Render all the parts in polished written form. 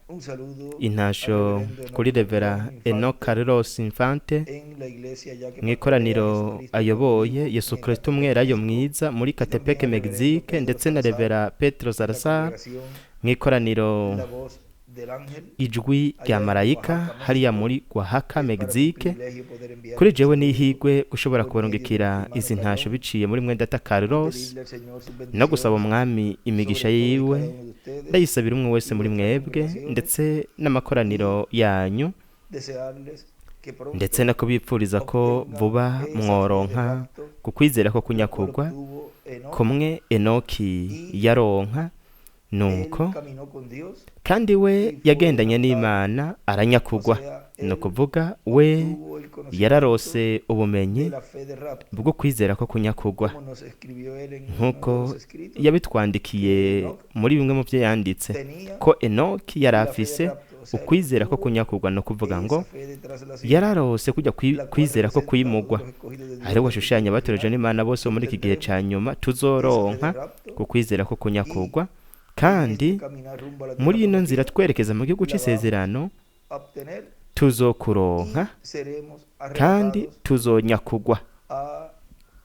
Un saludo al intasho reverendo kuri Enoch Revera Carlos Enoch Infante Carlos Infante en la iglesia ya que mu pastorea ikoraniro Jesucristo Dios ayoboye vivo Yesu en Kristo Ecatepec, umwerayo México, mwiza muri y también Katepeke al reverendo Mexique Pedro ndetse na Salazar Revera Petro en la Salazar congregación mu ikoraniro La Voz del Ángel ijwi rya allá en marayika Oaxaca, hariya México. muri Oaxaca Es para mí un Mexique. privilegio poder Kuri enviarles un jewe saludo n'ihigwe gushobora por medio de nuestro kubarungikira hermano izi ntasho Carlón biciye muri mwene data y Carlos pedirle al Señor sus no gusaba bendiciones umwami imigisha sobre todos y cada yiwe uno de ustedes ndayisabira umwe y wese muri vuestras mwebwe congregaciones ndetse y n'amakoraniro yanyu desearles que ndetse pronto no kubipfuriza ko obtengan vuba esa fe de mworonka rapto, ku kwizera ko la cual kunyakugwa obtuvo Enoch. kumwe Enoki Y yaronka él nuko caminó con Dios kandi we y fue yagendanye raptado. n'Imana O aranyakugwa sea, ni él ukuvuga we obtuvo el conocimiento yararose de ubumenyi la fe de rapto, bwo kwizera ko kunyakugwa como nos escribió él en uno de nk'uko los escritos, yabitwandikiye que Enoch muri bimwe mu byo yanditse tenía ko Enoki yari la fe de afise rapto. O sea, él ukwizera ko obtuvo kunyakugwa no kuvuga ngo esa fe de traslación, yararose kujya la cual kwizera ko representa a kwimugwa los escogidos de Dios hariho del washushanya tiempo abatoreje final, n'Imana bose que bo muri iki gihe ca obtendremos nyuma esa fe de tuzoronka rapto ku kwizera ko y kunyakugwa en kandi este caminar rumbo a la muri tierra ino nzira prometida twerekeza mu gihugu la vamos c'isezerano a obtener tuzokuronka y seremos kandi arrebatados tuzonyakugwa a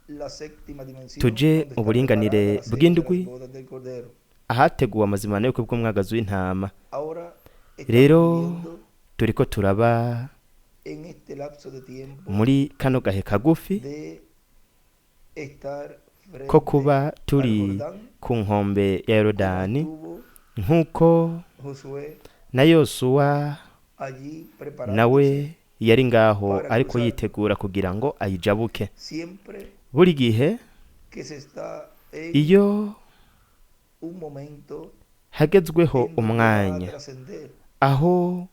la séptima dimensión, tuje donde está uburinganire preparada la cena de bw'indwi las bodas del Cordero. ahateguwe amazimano y'ubukwe bw'umwagazi w'intama Ahora rero estamos viviendo turiko turaba en este lapso de tiempo muri kano gahe kagufi de estar ko frente kuba al turi Jordán, ku nkombe ya como Yorodani estuvo nk'uko Josué na Yosuwa allí nawe preparándose yari ngaho para ariko cruzar. yitegura kugira ngo ayijabuke Siempre buri gihe que se está en iyo un momento hagezweho en donde va a umwanya trascender aho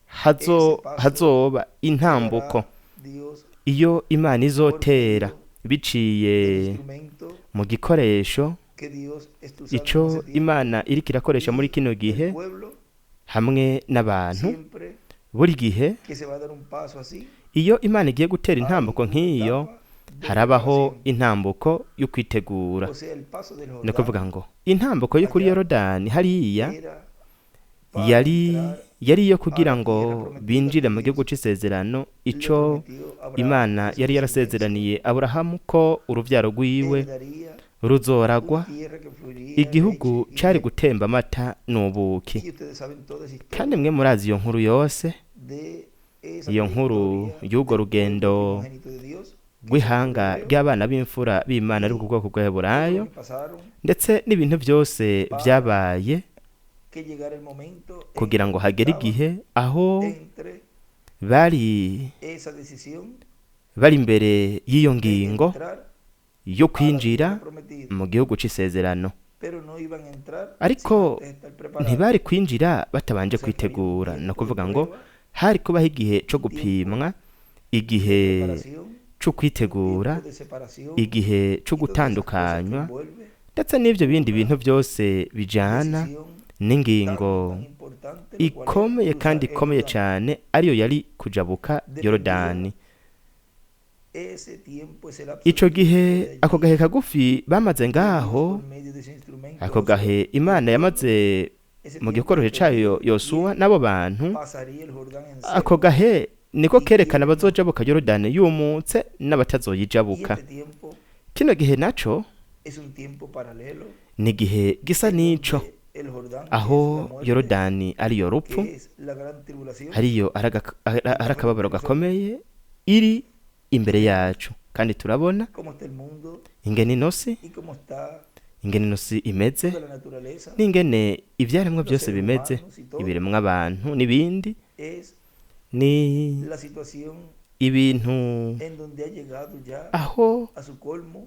ese paso hazoba que intambuko dará Dios iyo Imana por izotera medio biciye del instrumento mu gikoresho que Dios está usando en ico ese tiempo. Imana iriko irakoresha muri kino El gihe pueblo hamwe n'abantu siempre buri gihe que se va a dar un paso así, iyo Imana igiye gutera hay intambuko una nk'iyo etapa de harabaho preparación. intambuko yo kwitegura O sea, el paso del ni ukuvuga Jordán ngo intambuko yo kuri allá Yorodani hariya era para yari entrar yari iyo a kugira la ngo tierra prometida binjire que mu gihugu Dios c'isezerano le ico prometió a Abraham Imana y su yari descendencia. yarasezeraniye Aburahamu ko uruvyaro rwiwe Heredaría ruzoragwa una tierra que fluiría igihugu leche y cari miel. gutemba amata n'ubuki Y ustedes saben toda esa kandi historia mwe murazi iyo nkuru yose de esa iyo nkuru trayectoria y'urwo del rugendo pueblo primogénito de Dios, que son los rw'ihanga hebreos, ry'abana b'imfura b'Imana ari bwo bwoko todo bw'Aheburayo lo que pasaron ndetse n'ibintu byose para byabaye que llegara el momento en kugira que ngo hagere estaban igihe aho entre bari esa decisión bari imbere y'iyo de ngingo entrar yo a la kwinjira tierra prometida, mu gihugu c'isezerano pero no iban a entrar sin ariko antes estar preparados. ntibari kwinjira batabanje O sea, que había un kwitegura ni tiempo de ukuvuga ngo prueba, hari kubaho igihe co un tiempo gupimwa de igihe preparación, co un kwitegura tiempo de separación igihe co y todas esas cosas que gutandukanywa envuelve ndetse n'ivyo bindi una bintu byose bijana decisión n'ingingo tan importante, lo cual era ikomeye kandi cruzar el ikomeye Jordán. cyane ariyo yari kujabuka Yorodani Ese tiempo, ese lapso ico de tiempo gihe de allí, ako gahe kagufi bamaze que Dios ngaho por medio de ese instrumento ako Josué gahe y el Imana pueblo, yamaze ese mu tiempo gikorohe de cayo pedir Yosuwa quién n'abo bantu pasaría el Jordán en ako seco gahe niko y kerekana quién no. abazojabuka Yorodani yumutse Y n'abatazoyijabuka este tiempo kino gihe naco es un tiempo paralelo ni igihe gisa en n'ico donde el Jordán, que es aho la muerte, Yorodani ariyo rupfu que es la gran tribulación, hariyo ari akababaro gakomeye iri imbere yacu kandi turabona cómo está el mundo ingene inosi y cómo está ingene inosi imeze toda la naturaleza, n'ingene ivyaremwa los byose seres bimeze humanos y todo, ibiremwa abantu n'ibindi es ni la situación ibintu en donde ha llegado ya aho a su colmo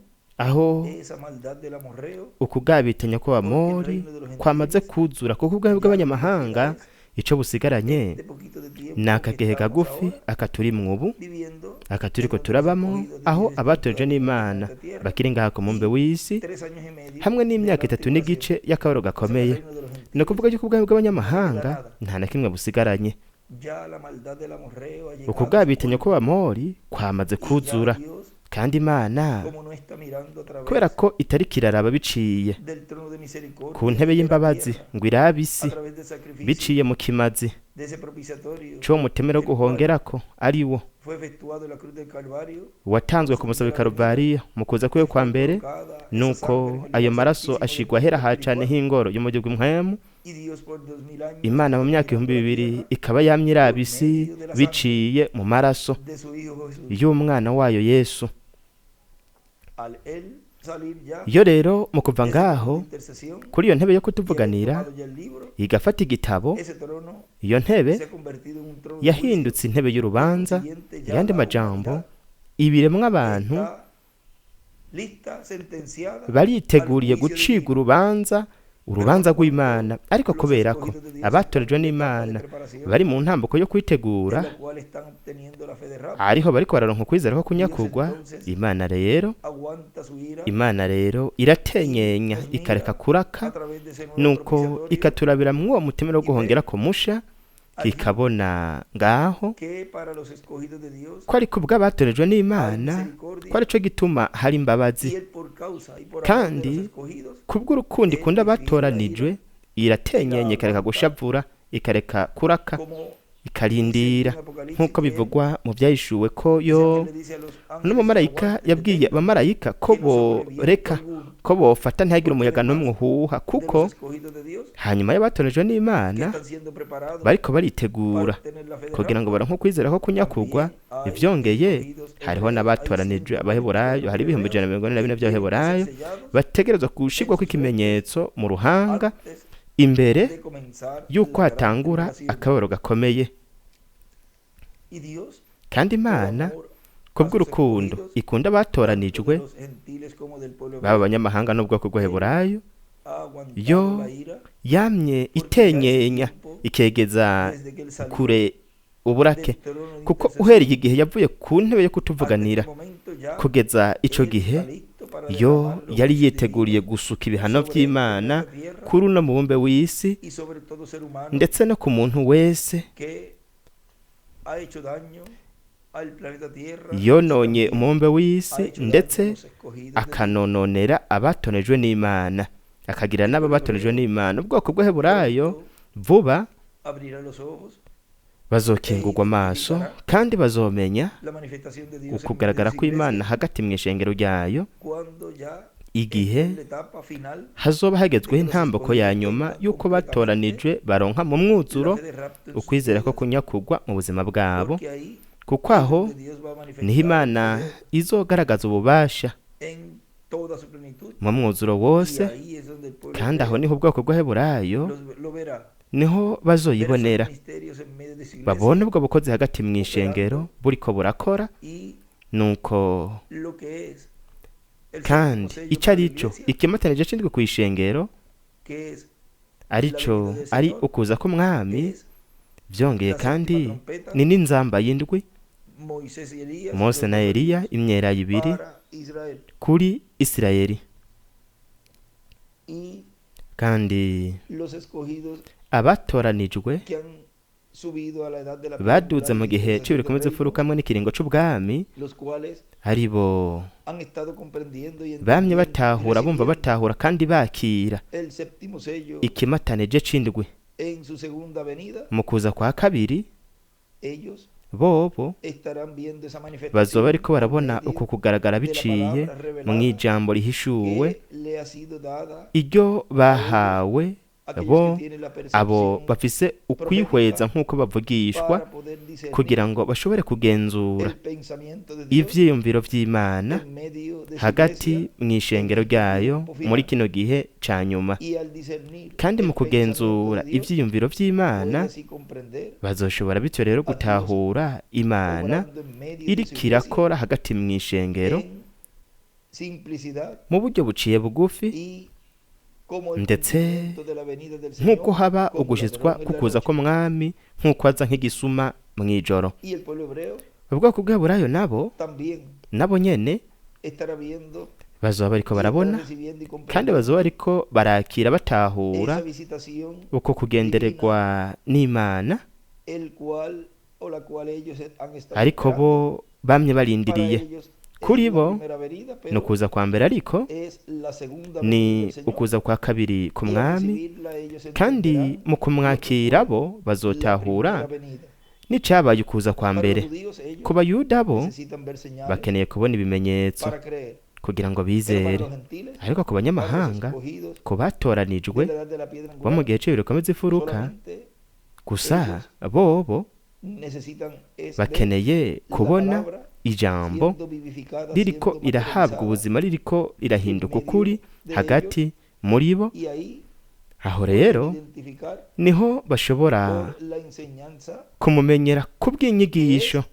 esa maldad del amorreo, ukugabitanya kw'abamori kwamaze kuzura kuko ubwami bw'abanyamahanga ico busigaranye este poquito de tiempo ni que akagehe estamos kagufi ahora akaturimwo ubu viviendo, akaturiko en donde turabamo los escogidos de aho Dios están abatoje todavía n'Imana en esta tierra, bakiri ngaha ku mumbe w'isi 3 años y medio hamwe de n'imyaka gran 3 n'igice tribulación. y'akabaro O sea, el gakomeye reino de los ni gentiles ukuvuga yuko ubwami bw'abanyamahanga no queda nada. nta na kimwe busigaranye Ya la maldad del amorreo ha llegado a su ukugabitanya colmo kw'abamori kwamaze y ya kuzura Dios kandi imana como no está mirando a kubera través ko itari kiraraba biciye del trono de misericordia ku ntebe de la y'imbabazi tierra, ngo irabe a isi través del sacrificio biciye mu kimazi de ese propiciatorio, c'uwo mutemero el cual guhongerako ari wo fue efectuado en la cruz del Calvario, watanzwe ku musaba Karuvariyo mu kuza kwiwe kwa mbere nuko ayo maraso ashigwa ahera ha cane h'ingoro yo mu gihugu mwemu y Dios por 2000 años imana mu myaka ibihumbi bibiri ikaba yamye iraba isi biciye mu maraso de su Hijo Jesús. y'umwana wayo Yesu. Al él salir ya Iyo rero mu kuva ese trono de ngaho intercesión kuri iyo ntebe yo y haber kutuvuganira tomado ya el libro, igafata igitabo, ese trono iyo ntebe se ha convertido en un trono de yahindutse intebe y'urubanza. juicio. Ya Yandi la majambo humanidad ibiremwa abantu está lista, sentenciada bariteguriye al juicio gucibwa urubanza rw'Imana, ariko kubera ko abatorejwe n'Imana bari mu ntambuko yo kwitegura, en la cual están obteniendo la fe de Rahab, ariho bariko bararonka ukwizera ko kunyakugwa. aguanta su ira Imana rero iratenyenya ikareka kuraka, a través de ese nuevo nuko propiciatorio ikaturabira mu uwo mutima wo guhongera ko musha, kikabona ngaho que para los escogidos de Dios ko ariko bw'abatorejwe n'Imana ko arico gituma hari y imbabazi, él por causa y por amor de kandi los escogidos kubw'urukundo ikunda abatoranijwe iratenyenya ikareka gushavura, ikareka kuraka, como ikarindira nk'uko bivugwa mu byahishuwe ko yo le dice a los ángeles, n'umumarayika aguanten, yabwiye abamarayika ko boreka ko bofata ntihagire umuyaga n'umwe uhuha, de kuko los escogidos de Dios hanyuma y'abatorejwe que n'Imana están siendo preparados bariko baritegura para tener la fe de kugira ngo Rahab. baronke ukwizera ko kunyakugwa. Ivyongeye hariho n'abatoranijwe abaheburayo, hari ibihumbi 144 by'abaheburayo bategerezwa gushirwako ikimenyetso mu ruhanga Antes imbere de comenzar y'uko la gran hatangura tribulación. akababaro gakomeye. Y Dios, Kandi por Imana amor kubw'urukundo a sus escogidos, ikunda tanto abatoranijwe de los gentiles como del pueblo baba hebreo, abanyamahanga n'ubwoko bw'abaheburayo, ha aguantado yo la ira yamye itenyenya ikegeza desde que él salió kure uburake, del trono de kuko intercesión. uhereye igihe yavuye ku ntebe yo Hasta kutuvuganira ese momento ya kugeza ico él gihe, está listo para yo derramar los yari juicios yiteguriye divinos gusuka ibihano sobre vy'Imana el planeta Tierra kuri uno mubumbe w'isi, y sobre todo ser humano ndetse no ku muntu wese que ha hecho daño al planeta Tierra, yononye y también umubumbe ha w'isi, hecho daño a ndetse los escogidos de Dios. akanononera abatonejwe n'Imana, akagira n'abo batonejwe n'Imana. Ubwoko bw'Aheburayo Pronto vuba abrirá los ojos bazokingurwa amaso kandi bazomenya la manifestación de Dios en ukugaragara medio de su kw'Imana iglesia, hagati mu ishengero ryayo, cuando ya igihe en la etapa final hazoba hagezweho intambuko ya nyuma y'uko batoranijwe baronka mu de la mwuzuro fe de rapto en sus ukwizera ko vidas, kunyakugwa mu buzima bwabo, porque ahí kuko aho es donde Dios va a manifestar niho Imana el poder izogaragaza ububasha en toda su plenitud, mu mwuzuro y wose, ahí es donde el pueblo kandi aho hebreo niho ubwoko bw'Aheburayo lo verá, niho ver bazoyibonera, sus misterios en medio de su iglesia, babone ubwo bukozi hagati mu ishengero buriko burakora. y Nuko lo que es el kandi séptimo sello ico para la arico iglesia, ikimatanije cindwe ku ishengero, que es arico ari ukuza k'umwami, que es vyongeye la kandi séptima trompeta, ni n'inzamba y'indwi, Moisés y Elías, Mose na Eliya, imyelayo ibiri para Israel, kuri Isirayeli. y Kandi los escogidos abatoranijwe que han subido a la edad de la baduze mu plenitud gihe y cy'ibiriko del reino, muzifurukamo n'ikiringo c'ubwami, los cuales ari bo han estado comprendiendo y bamye entendiendo y batahura, bumva recibiendo batahura kandi bakira el séptimo sello ikimatanije c'indwi en su segunda venida, mu kuza kwa kabiri. ellos Bobo estarán viendo esa manifestación bazoba bariko por barabona medio uko kugaragara de la biciye palabra mu revelada ijambo rihishuwe, que le ha sido dada iryo bahawe a aquellos bo que tienen la abo percepción bafise ukwihweza nk'uko bavugishwa, para poder discernir kugira ngo bashobore kugenzura el pensamiento de Dios ivyiyumviro vy'Imana en medio de su hagati iglesia, mu ishengero ryayo muri kino gihe ca nyuma. y al discernir Kandi mu el pensamiento kugenzura de Dios, ivyiyumviro vy'Imana puede así comprender, bazoshobora bityo rero gutahura Imana obrando en medio de su iriko iglesia irakora hagati mu ishengero en simplicidad mu buryo buciye bugufi, y como el ndetse cumplimiento de la venida del Señor, nk'uko haba como ugushitswa ladrón en la kukuza noche. k'umwami, nk'uko aza nk'igisuma mw'ijoro. Y el pueblo hebreo Ubwoko bw'Aburayo nabo también nyene estará viendo bazoba bariko y barabona estará recibiendo y kandi comprendiendo bazoba bariko barakira batahura esa visitación uko kugendererwa n'Imana, el cual o la cual ellos han estado ariko esperando bo bamye para barindiriye, ellos kuri bo ni ukuza kwa mbere, ariko ni ukuza kwa kabiri ku mwami, kandi mu kumwakira bo bazotahura n'icyabaye ukuza kwa mbere. Ku bayuda bo bakeneye kubona ibimenyetso kugira ngo bizere, ariko ku banyamahanga, ku batoranijwe bo mu gihe cy'ibiruka by'imfuruka gusa, bobo bakeneye kubona ijambo ririko irahabwa ubuzima, ririko irahinduka ukuri hagati muri bo. Aho rero niho bashobora kumumenyera ku bw'inyigisho,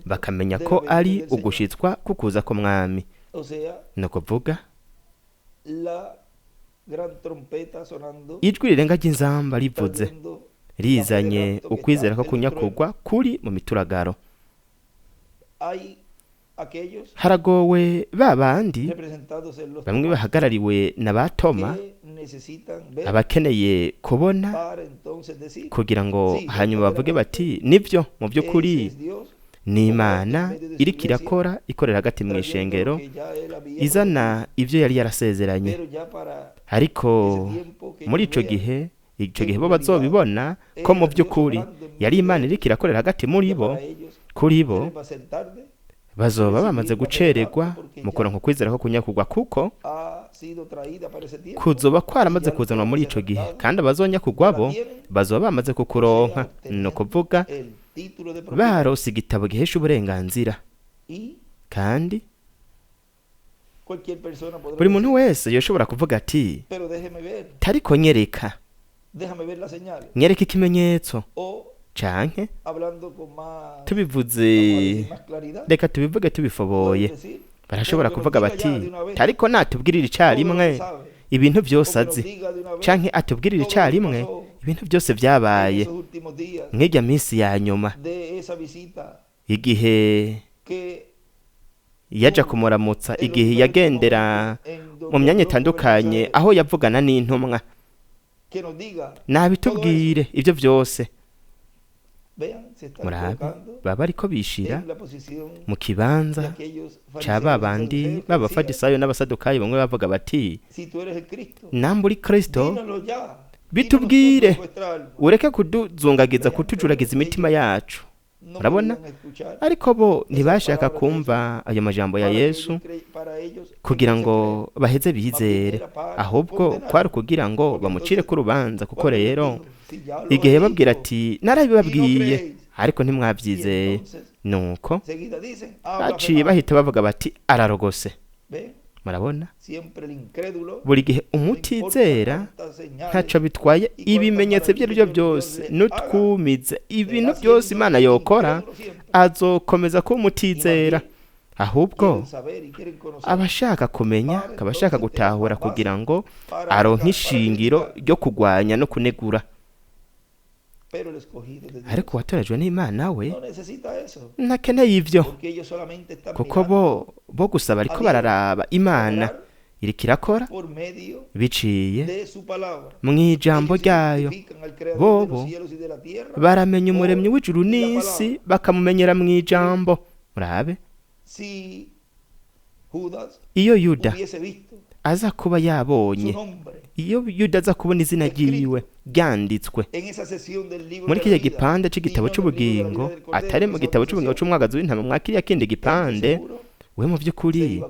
bakamenya ko ari ugushitswa kukuza k'umwami. ni ukuvuga ijwi rirenga ry'inzamba rivuze, rizanye ukwizera ko kunyakugwa kuri mu mituragaro. Haragowe ba bandi bamwe bahagarariwe na ba Toma, abakeneye kubona kugira ngo hanyuma bavuge bati nibyo, mu by'ukuri ni Imana iriko irakora, ikorera hagati mu ishengero, izana ibyo yari yarasezeranye. Ariko muri ico gihe bo bazobibona ko mu by'ukuri yari Imana iriko irakorera hagati muri bo. Kuri bo bazoba bamaze gucererwa mu kuronka ukwizera ko kunyakugwa, kuko kuzoba kwaramaze kuzanwa muri ico gihe, kandi abazonyakugwa bo bazoba bamaze kukuronka. ni ukuvuga barose igitabo gihesha uburenganzira, kandi buri muntu wese yoshobora kuvuga ati tariko nyereka ikimenyetso, canke tubivuze, reka tubivuge tubifoboye, barashobora kuvuga bati tariko natubwirira icarimwe ibintu byose azi, canke atubwirira icarimwe ibintu byose byabaye nk'irya minsi ya nyuma, igihe yaja kumuramutsa, igihe yagendera mu myanya itandukanye aho yavugana n'intumwa. Nabitubwire ibyo byose. Murabe, baba ariko bishira mu kibanza ca babandi b'abafarisayo n'abasadukayo, bamwe bavuga bati namba uri Kristo bitubwire, ureke kuduzungagiza, kutujuragiza imitima yacu. Urabona, ariko bo ntibashaka kumva ayo majambo ya Yesu kugira ngo baheze bizere, ahubwo kwari kugira ngo bamucire ku rubanza. kuko rero igihe babwira ati narabibabwiye ariko ntimwabyizeye, nuko baciye bahita bavuga bati ararogose. Murabona, buri gihe umutizera ntaco bitwaye ibimenyetso ibyo aribyo byose, n'utwumize ibintu byose Imana yokora, azokomeza kuba umutizera. Ahubwo abashaka kumenya, abashaka gutahura kugira ngo aronke ishingiro ryo kugwanya no kunegura. Ariko watorejwe n'Imana we ntakeneye ibyo, kuko bo gusa bariko bararaba Imana iriko irakora biciye mu ijambo ryayo. Bobo baramenya umuremyi w'ijuru n'isi, bakamumenyera mu ijambo. Murabe, iyo Yuda aza kuba yabonye, iyo Yuda aza kubona izina ryiwe ryanditswe muri kiriya gipande c'igitabo c'ubugingo, atari mu gitabo c'ubugingo c'umwagazi w'intama, mwa kiriya kindi gipande, we mu by'ukuri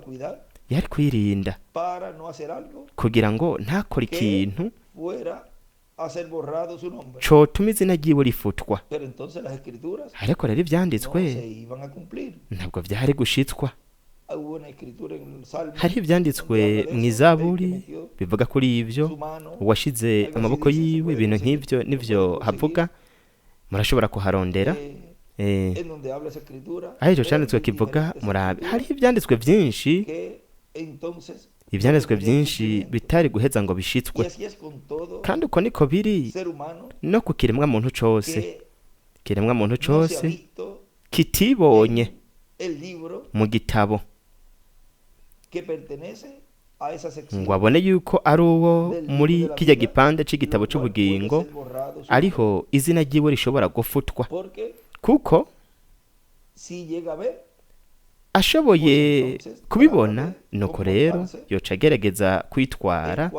yari kwirinda kugira ngo ntakore ikintu cotuma izina ryiwe rifutwa. Ariko rero ivyanditswe ntabwo vyari gushitswa. Hari ibyanditswe mu Izaburi bivuga kuri ibyo, uwashize amaboko yiwe, ibintu nk'ibyo nivyo havuga. Murashobora kuharondera aho icyo cyanditswe kivuga. Murabe, hari ibyanditswe byinshi, ibyanditswe byinshi bitari guheza ngo bishitswe. Kandi uko niko biri no ku kiremwa muntu cose. Kiremwa muntu cose kitibonye mu gitabo ngo abone yuko ari uwo muri kijya gipande c'igitabo c'ubugingo, ariho izina ryiwe rishobora gufutwa. Kuko ashoboye kubibona nuko rero yoca agerageza kwitwara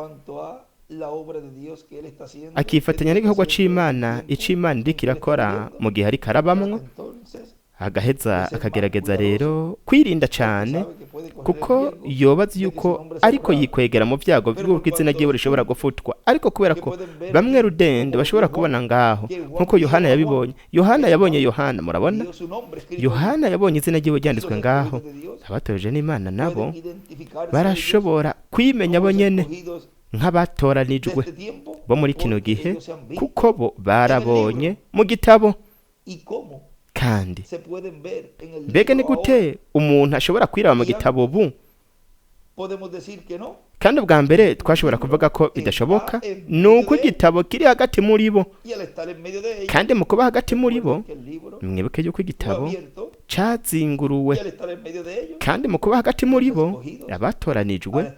akifatanya n'igikorwa c'Imana ic'Imana iriko irakora mu gihe ariko arabamwo, agaheza akagerageza rero kwirinda cyane kuko yobazi yuko ariko yikwegera mu byago by'uko izina ryiwe rishobora gufutwa, ariko kubera ko bamwe rudende bashobora kubona ngaho nk'uko Yohana yabibonye. Yohana yabonye Yohana, murabona Yohana yabonye izina ryiwe ryanditswe ngaho. Abatoje n'Imana nabo barashobora kwimenya bo nyene nk'abatoranijwe bo muri kino gihe, kuko bo barabonye mu gitabo. Kandi mbega ni gute umuntu ashobora kwiraba mu gitabo bu? Kandi ubwa mbere twashobora kuvuga ko bidashoboka, nuko igitabo kiri hagati muri bo. Kandi mu kuba hagati muri bo, mwibuke yuko igitabo cazinguruwe. Kandi mu kuba hagati muri bo, abatoranijwe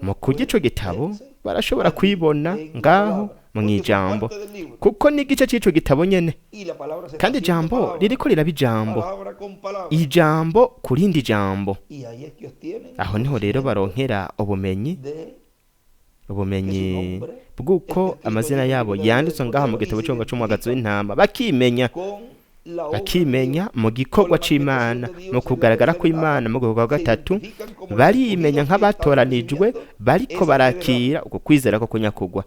mu kurya ico gitabo barashobora kwibona ngaho mu ijambo, kuko n'igice cy'ico gitabo nyene. Kandi ijambo ririko riraba ijambo kurindi jambo. Aho niho rero baronkera ubumenyi bw'uko amazina yabo yanditswe ngaho mu gitabo c'umwagazi w'intama, bakimenya mu gikorwa c'Imana, mu kugaragara kw'Imana mu rwego rwa gatatu. Barimenya nk'abatoranijwe bariko barakira uko kwizera ko kunyakugwa.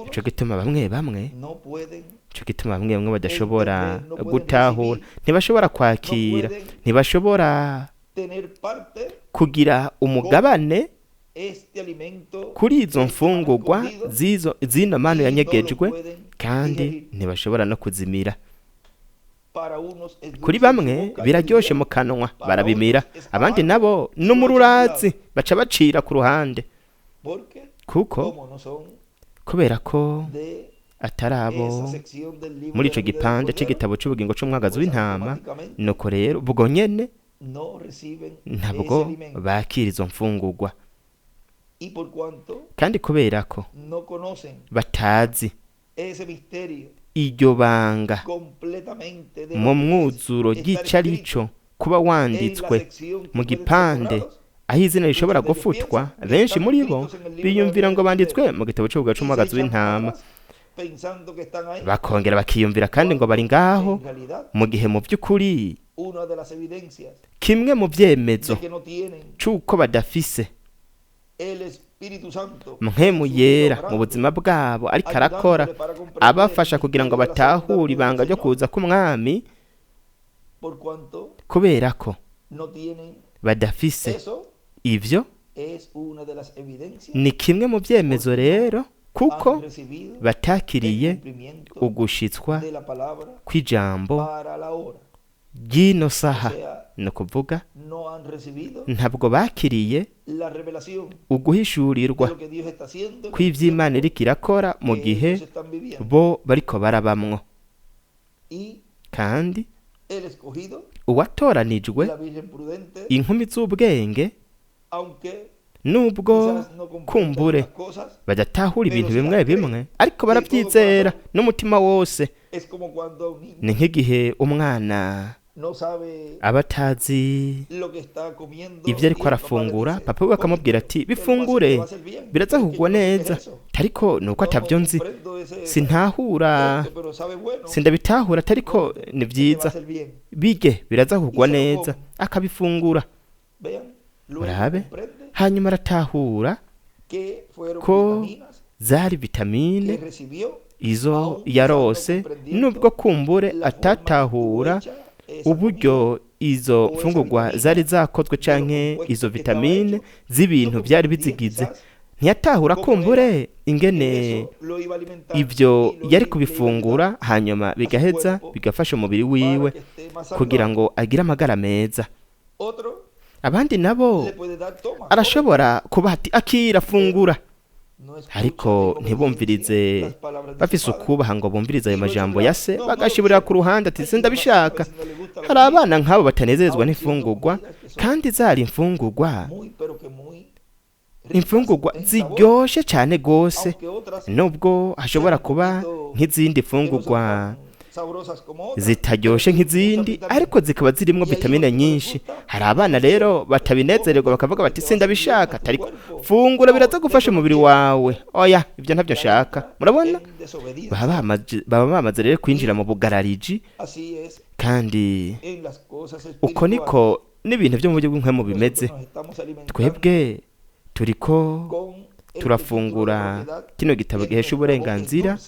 Ico gituma bamwe badashobora gutahura, ntibashobora kwakira, ntibashobora kugira umugabane kuri izo mfungurwa zino manu yanyegejwe, kandi ntibashobora no kuzimira. Kuri bamwe biraryoshe mu kanwa barabimira, abandi nabo n'umururazi baca bacira ku ruhande, kuko kubera ko atarabo muri ico gipande c'igitabo c'ubugingo c'umwagazi w'intama, nuko rero ubwo nyene ntabwo bakira izo mfungurwa. Kandi kubera ko batazi iryo banga mu mwuzuro ry'icarico kuba wanditswe mu gipande aho izina rishobora gufutwa, benshi muri bo biyumvira ngo banditswe mu gitabo c'ubugingo c'umwagazi w'intama, bakongera bakiyumvira kandi ngo bari ngaho, mu gihe mu by'ukuri kimwe mu vyemezo c'uko badafise Mpwemu Yera mu buzima bwabo ariko arakora abafasha kugira ngo batahure ibanga ryo kuza k'umwami, kubera ko badafise ivyo. Ni kimwe mu vyemezo rero kuko batakiriye ugushitswa kw'ijambo ry'ino saha. No kuvuga ntabwo bakiriye uguhishurirwa kw'ivy'Imana iriko irakora mu gihe bo bariko barabamwo. Kandi uwatoranijwe, inkumi z'ubwenge, nubwo kumbure badatahura ibintu bimwe bimwe, ariko barabyizera n'umutima wose. Ni nk'igihe umwana aba atazi ibyo ariko arafungura, papa we akamubwira ati bifungure biraza kugwa neza, ariko nuko atavyo nzi, sindabitahura, ariko ni vyiza bige biraza kugwa neza, akabifungura. Murabe, hanyuma aratahura ko zari vitamine izo yarose, nubwo kumbure atatahura uburyo izo mfungurwa zari zakozwe canke izo vitamine z'ibintu byari bizigize. Ntiyatahura kumbure ingene ivyo yari kubifungura hanyuma bigaheza bigafasha umubiri wiwe kugira ngo agire amagara meza. Abandi nabo arashobora kuba ati akira fungura, ariko ntibumvirize, bafise ukubaha ngo bumvirize ayo majambo ya se, bagashiburira ku ruhande ati sindabishaka. Hari abana nk'abo batanezezwa n'imfungurwa, kandi zari imfungurwa ziryoshe cyane gose, nubwo hashobora kuba nk'izindi mfungurwa zitaryoshe nk'izindi ariko zikaba zirimwo vitamine nyinshi. Hari abana rero batabinezererwa bakavuga bati sindabishaka, ariko fungura biraza gufasha umubiri wawe. Oya, ibyo ntabyo nshaka. Murabona, baba bamaze rero kwinjira mu bugarariji, kandi uko niko n'ibintu byo mu buryo bw'inkemu bimeze. Twebwe turiko turafungura kino gitabo gihesha uburenganzira,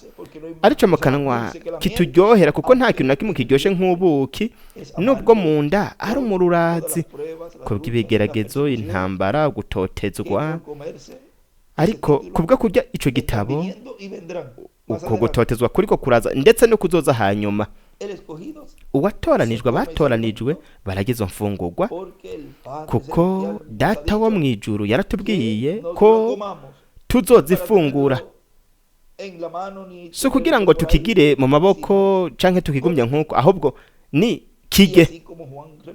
arico mu kanwa kituryohera, kuko nta kintu na kimwe kiryoshe nk'ubuki, nubwo mu nda ari umururazi kubw'ibigeragezo, intambara, gutotezwa. Ariko kubwo kurya ico gitabo, uko gutotezwa kuriko kuraza ndetse no kuzoza hanyuma. Uwatoranijwe, abatoranijwe baragize mfungurwa, kuko data wo mwijuru yaratubwiye ko tuzozifungura. So kugira ngo tukigire mu maboko canke tukigumya nkuko, ahubwo ni kige.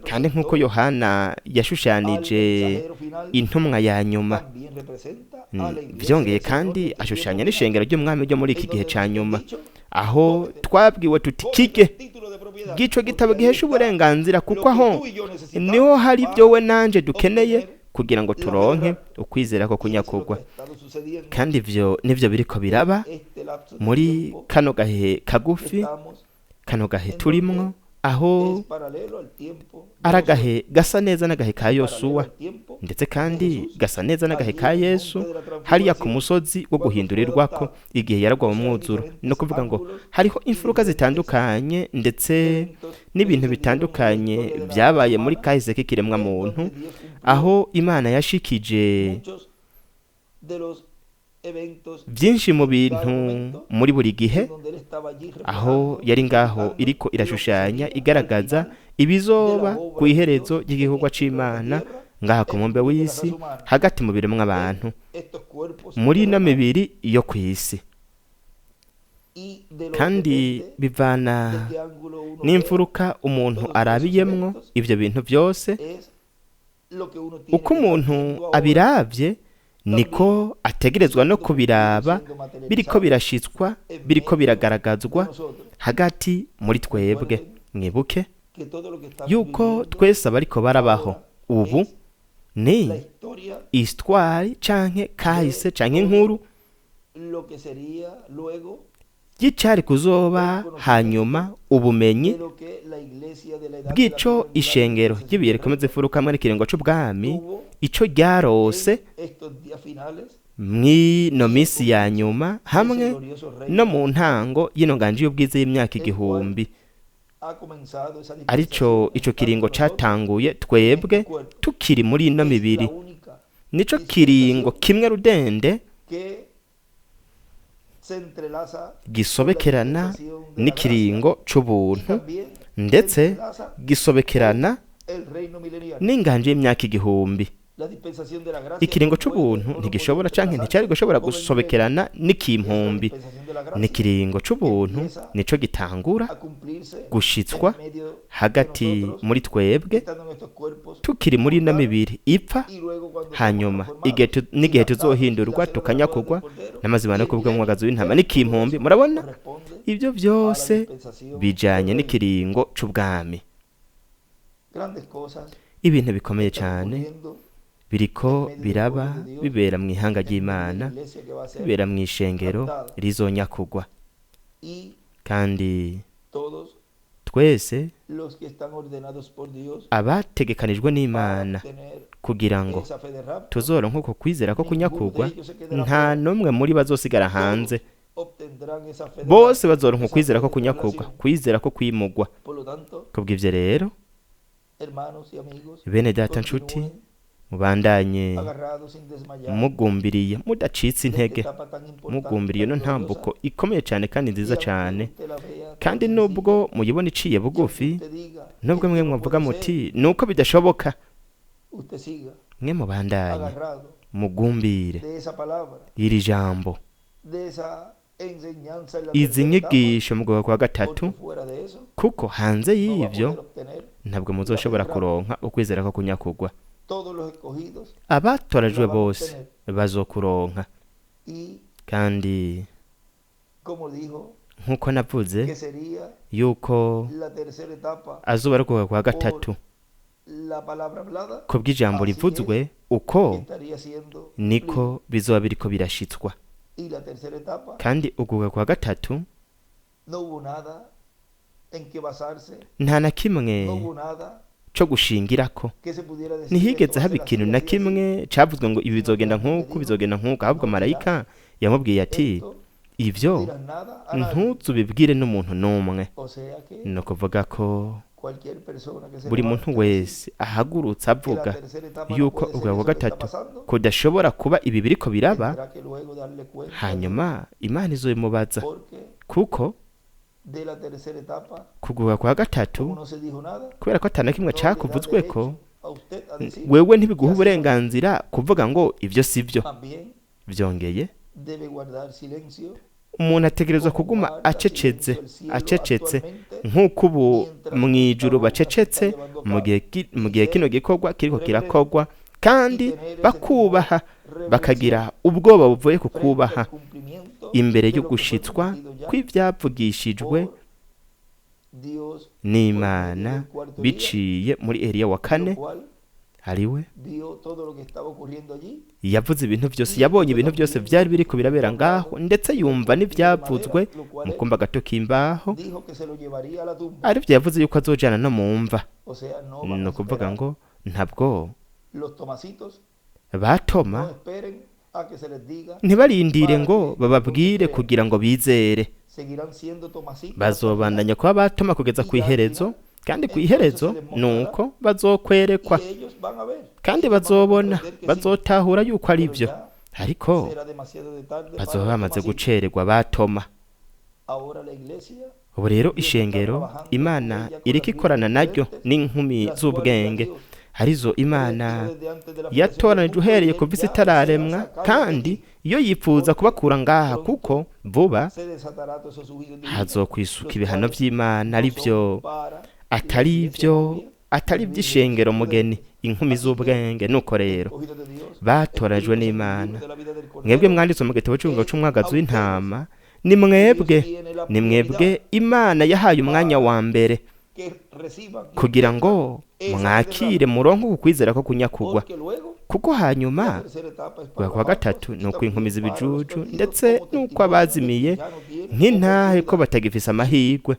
Kandi nkuko Yohana yashushanije intumwa ya nyuma, vyongeye kandi ashushanya n'ishengero ry'umwami ryo muri iki gihe ca nyuma, aho twabwiwe tuti kige gico gitabo gihesha uburenganzira, kuko aho niho hari ibyo we nanje dukeneye kugira ngo turonke ukwizera ko kunyakugwa. Kandi ivyo nivyo biriko biraba muri kano gahe kagufi, kano gahe turimwo, aho aragahe gasa neza n'agahe ka Yosuwa, ndetse kandi gasa neza n'agahe ka Yesu hariya ku musozi wo guhindurirwako igihe yaragwa mu mwuzuro. No kuvuga ngo hariho imfuruka zitandukanye ndetse n'ibintu bitandukanye byabaye muri kahise k'ikiremwa muntu, aho Imana yashikije byinshi mu bintu muri buri gihe, aho yari ngaho iriko irashushanya igaragaza ibizoba ku iherezo ry'igikorwa c'Imana ngaha ku mumbe w'isi, hagati mu biremwa abantu, muri ino mibiri yo kw'isi. Kandi bivana n'imfuruka umuntu arabiyemwo ivyo bintu byose. Uko umuntu abiravye niko ategerezwa no kubiraba biriko birashitswa, biriko biragaragazwa hagati muri twebwe. Mwibuke yuko twese abariko barabaho ubu ni histoire canke kahise canke inkuru y'icari kuzoba hanyuma, ubumenyi bw'ico ishengero ry'ibihe rikomeze ifurukamwe n'ikiringo c'ubwami ico ryarose mw'ino misi ya nyuma, hamwe no mu ntango y'ino nganje y'ubwiza y'imyaka 1000. Arico ico kiringo catanguye twebwe tukiri muri ino mibiri. Nico kiringo kimwe rudende gisobekerana n'ikiringo c'ubuntu, ndetse gisobekerana n'inganje y'imyaka 1000. Ikiringo c'ubuntu ntigishobora canke nticari gushobora gusobekerana n'ikimpumbi. N'ikiringo c'ubuntu nico gitangura gushitswa hagati muri twebwe tukiri muri ino mibiri ipfa, hanyuma n'igihe tuzohindurwa tukanyakugwa n'amazima no kubwo mwagazo w'intama n'ikimpumbi. Murabona, ibyo byose bijanye n'ikiringo c'ubwami. Ibintu bikomeye cyane biriko biraba bibera mu ihanga ry'Imana, bibera mu ishengero rizonyakugwa. Kandi twese abategekanijwe n'Imana kugira ngo tuzoronke uko kwizera ko kunyakugwa, nta numwe muri bazosigara hanze. Bose bazoronka kwizera ko kunyakugwa, kwizera ko kwimugwa. Kubw'ivyo rero, bene data nshuti, mubandanye mugumbiriye mudacitse intege, mugumbiriye no ntambuko ikomeye cyane kandi nziza cyane. Kandi nubwo muyibona iciye bugufi, nubwo mwe mwavuga muti nuko bidashoboka, mwe mubandanye mugumbire iri jambo, izi nyigisho mu bwoko wa gatatu, kuko hanze y'ivyo ntabwo muzoshobora kuronka ukwizera ko kunyakugwa. Abatorajwe bose bazokuronka, kandi nk'uko navuze yuko azuba ari ukuvuga kwa gatatu ko bw'ijambo rivuzwe uko niko bizoba biriko birashitswa, kandi ukuvuga kwa gatatu nta na kimwe cyo gushingirako, ntihigeze haba ikintu na kimwe cavuzwe ngo ibi bizogenda nk'uku bizogenda nk'uku, ahubwo marayika yamubwiye ati ivyo ntuzubibwire n'umuntu n'umwe. ni ukuvuga ko buri muntu wese ahagurutse avuga yuko ubwa wa gatatu kudashobora kuba ibi biriko biraba, hanyuma Imana izobimubaza, kuko kugwa kwa gatatu kubera ko atana kimwe cakuvuzweko, wewe ntibiguha uburenganzira kuvuga ngo ivyo sivyo. Vyongeye umuntu ategerezwa kuguma acecetse nk'uko ubu mw'ijuru bacecetse mu gihe kino gikorwa kiriko kirakogwa, kandi bakubaha bakagira ubwoba buvuye ku kubaha imbere yo gushitswa kw'ivyavugishijwe n'Imana biciye muri Eliya wa kane. Ariwe yavuze ibintu byose, yabonye ibintu byose byari biriko birabera ngaho, ndetse yumva n'ivyavuzwe mu kumba gato k'imbaho, arivyo yavuze yuko azojana no mu mva. ni ukuvuga ngo ntabwo batoma ntibarindire ngo bababwire kugira ngo bizere, bazobandanya kuba batoma kugeza ku iherezo, kandi ku iherezo nuko bazokwerekwa kandi bazobona, bazotahura yuko ari byo, ariko bazoba bamaze gucererwa batoma. ubu rero ishengero Imana iriko ikorana naryo n'inkumi z'ubwenge, arizo Imana yatoranije uhereye kuva isi itararemwa, kandi iyo yifuza kubakura ngaha, kuko vuba hazokwisuka ibihano vy'Imana, ari byo atari iby'ishengero mugeni, inkumi z'ubwenge. nuko rero batorajwe n'Imana. Mwebwe mwanditse mu gitabo c'umwagazi w'intama, ni mwebwe Imana yahaye umwanya wa mbere kugira ngo mwakire muronke ukwizera ko kunyakugwa, kuko hanyuma kwa gatatu nuko inkumi z'ibijuju ndetse nuko abazimiye nk'intahe ko batagifise amahirwe,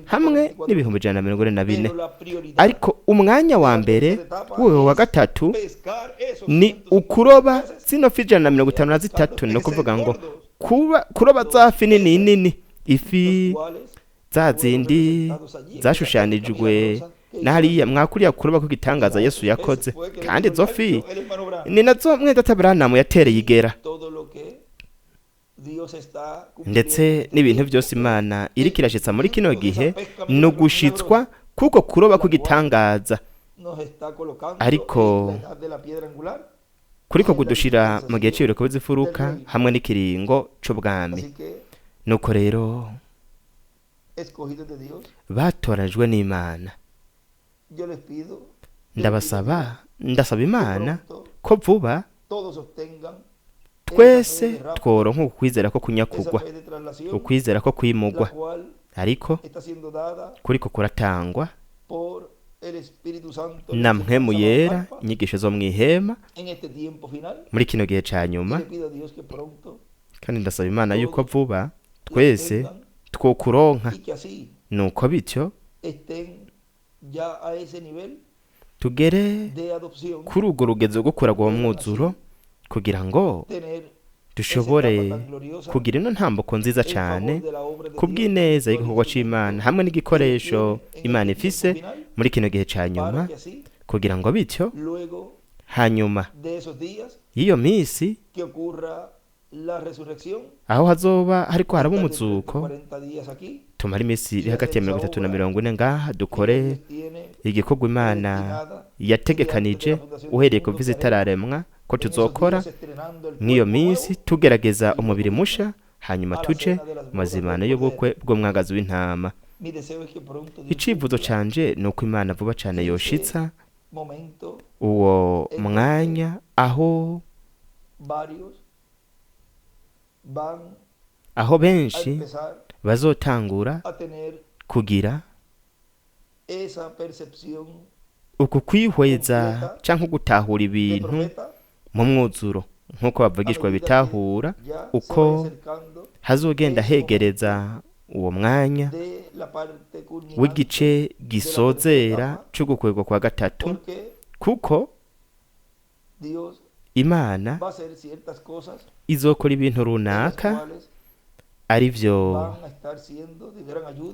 hamwe n'ibihumbi 144. ariko umwanya wa mbere w'uwo wa gatatu ni ukuroba zino fi 153. ni ukuvuga ngo kuroba za fi nini, ifi za zindi zashushanijwe nahariya mwakuriya kuroba ko gitangaza Yesu yakoze, kandi izo fi ni nazo mwedata Abrahamu yatereye igera, ndetse n'ibintu byose Imana iriko irashitsa muri kino gihe no gushitswa kuko kuroba ko gitangaza, ariko kuriko kudushira mu gihe cy'ibireko bizifuruka hamwe n'ikiringo c'ubwami. nuko rero batorajwe n'Imana. ndasaba Imana ko vuba twese tworonka ukwizera ko kunyakugwa, ukwizera ko kwimugwa, ariko kuriko kuratangwa na mpwemu yera, inyigisho zo mw'ihema muri kino gihe ca nyuma. kandi ndasaba Imana yuko vuba twese twokuronka, nuko bityo tugere kuri urwo rugezo rwo kuragwa mu mwuzuro, kugira ngo dushobore kugira ino ntambuko nziza cyane kubw'ineza y'igikorwa c'Imana hamwe n'igikoresho Imana ifise muri kino gihe ca nyuma, kugira ngo bityo hanyuma y'iyo minsi aho hazoba hariko haraba umuzuko, tumara iminsi iri hagati ya 30 na 40 ngaha, dukore igikorwa Imana yategekanije uhereye ku viza itararemwa ko tuzokora nk'iyo minsi, tugerageza umubiri musha, hanyuma tuje mazimana y'ubukwe bw'umwagazi w'intama. icivuzo canje ni uko Imana vuba cane yoshitsa uwo mwanya aho aho benshi bazotangura kugira uku kwihweza cyangwa gutahura ibintu mu mwuzuro nk'uko bavugishwa bitahura uko hazogenda hegereza uwo mwanya w'igice gisozera cyo gukwegwa kwa gatatu, kuko Imana izokora ibintu runaka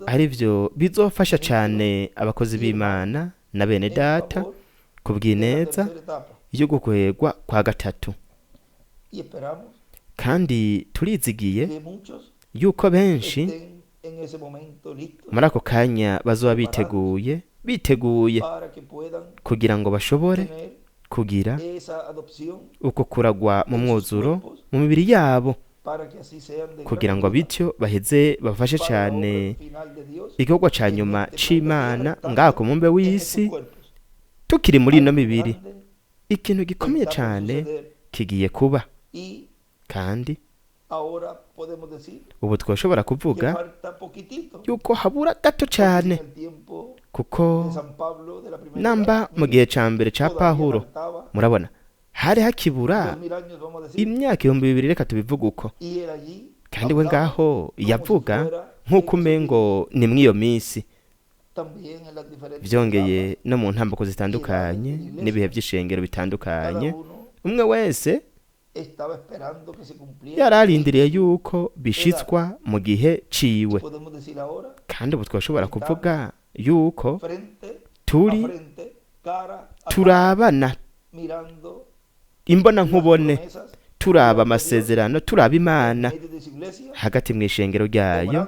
arivyo bizofasha cyane abakozi b'Imana na bene data ku bw'ineza yo gukwegwa kwa gatatu. Kandi turizigiye yuko benshi muri ako kanya bazoba biteguye kugira ngo bashobore kugira uko kuragwa mu mwuzuro mu mibiri yabo, kugira ngo bityo baheze bafashe cyane igikorwa ca nyuma c'Imana ngaha ku mumbe w'isi tukiri muri ino mibiri. Ikintu gikomeye cyane kigiye kuba, kandi ubu twashobora kuvuga yuko habura gato cyane, kuko namba mu gihe ca mbere ca Pawulo murabona hari hakibura imyaka 2000, reka tubivuga uko, kandi we ngaho yavuga nk'uko umengo ni mw'iyo minsi. Vyongeye no mu ntambako zitandukanye n'ibihe by'ishengero bitandukanye, umwe wese yararindiriye yuko bishitswa mu gihe ciwe. Kandi ubu twashobora kuvuga yuko turabana imbona nkubone, turaba amasezerano, turaba Imana hagati mu ishengero ryayo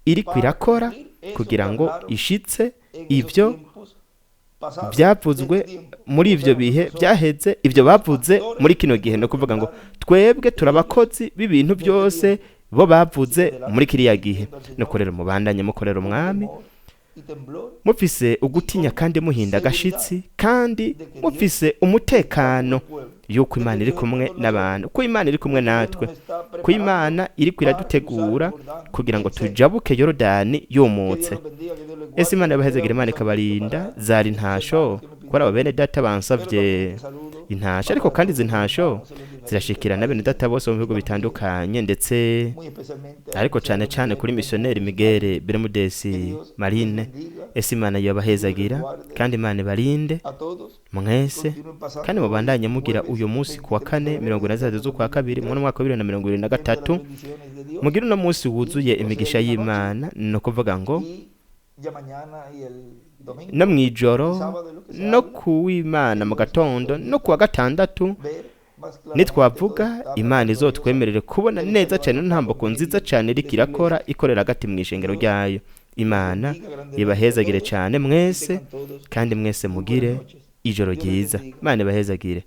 iri kwirakora kugira ngo ishitse ivyo byavuzwe muri ivyo bihe byaheze, ivyo bavuze muri kino gihe. No kuvuga ngo twebwe turabakozi b'ibintu byose bo bavuze muri kiriya gihe. No korera mubandanye mukorera umwami mufise ugutinya kandi muhinda agashitsi, kandi mufise umutekano yuko Imana iri kumwe n'abantu, ko Imana iri kumwe natwe, ko Imana iri kwiradutegura kugira ngo tujabuke Yorodani yumutse. Ese Imana yabahezagira, Imana ikabarinda. Zari ntasho kora bene data bansavye intasho, ariko kandi izi ntasho zirashikira na bene data bose mu bihugu bitandukanye, ndetse ariko cyane cyane kuri missionnaire Miguel Bermudez Marine. Ese Imana yabahezagira kandi Imana ibarinde mwese, kandi mubandanye mugira uyu munsi kuwa kane 23 z'ukwa kabiri mu mwaka wa 2023 mugira uno munsi wuzuye imigisha y'Imana. No kuvuga ngo no mwijoro no kuw'Imana mu gatondo no kuwa gatandatu nitwavuga Imana izotwemerere kubona neza cyane ntambako nziza cyane iri kirakora ikorera hagati mu ishengero ryayo. Imana ibahezagire cyane mwese, kandi mwese mugire ijoro ryiza. Imana ibahezagire.